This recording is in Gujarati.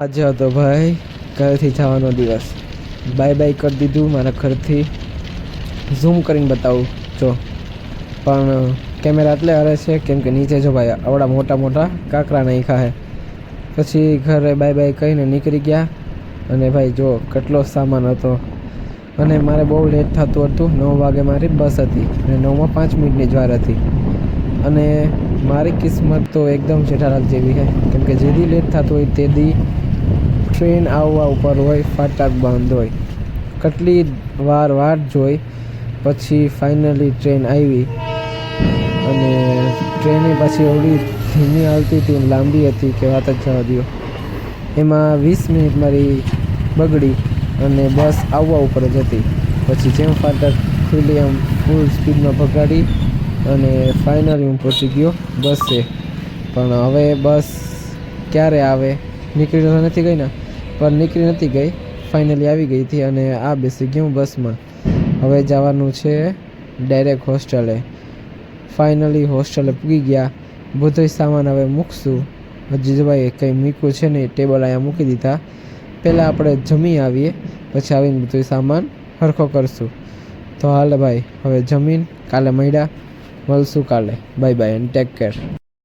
આજે હતો ભાઈ ઘરેથી જવાનો દિવસ. બાય બાય કરી દીધું મારા ઘરથી. ઝૂમ કરીને બતાવું જો, પણ કેમેરા એટલે હરે છે કેમ કે નીચે જો ભાઈ આવડા મોટા મોટા કાંકરા નાખ્યા છે. પછી ઘરે બાય બાય કહીને નીકળી ગયા. અને ભાઈ જો કેટલો સામાન હતો. અને મારે બહુ લેટ થતું હતું. 9 વાગે મારી બસ હતી અને 9માં 5 મિનિટની જ વાર હતી. અને મારી કિસ્મત તો એકદમ જેઠાલાલ જેવી છે કેમ કે જે દી લેટ થતું હોય તે દી ટ્રેન આવવા ઉપર હોય, ફાટક બંધ હોય. કેટલી વાર વાટ જોઈ પછી ફાઇનલી ટ્રેન આવી. અને ટ્રેને પછી એવડી ધીમી આવતી હતી, લાંબી હતી કે વાત જ જવા દો. એમાં 20 મિનિટ મારી બગડી અને બસ આવવા ઉપર જ હતી. પછી જેમ ફાટક ખુલ્લી આમ ફૂલ સ્પીડમાં ભગાડી અને ફાઇનલી હું પહોંચી ગયો બસે. પણ હવે બસ ક્યારે આવે, નીકળી તો નથી ગઈ ને, પણ નીકળી નથી ગઈ, ફાઇનલી આવી ગઈ હતી. અને આ બેસી ગયું બસમાં. હવે જવાનું છે ડાયરેક્ટ હોસ્ટેલે. ફાઇનલી હોસ્ટેલે પૂગી ગયા. બધો સામાન હવે મૂકશું. હજી ભાઈ કંઈ મૂક્યું છે નહીં, ટેબલ અહીંયા મૂકી દીધા. પહેલાં આપણે જમી આવીએ, પછી આવીને બધો સામાન સરખો કરશું. તો હાલ ભાઈ હવે જમીન કાલે મળશું કાલે. Bye bye and take care.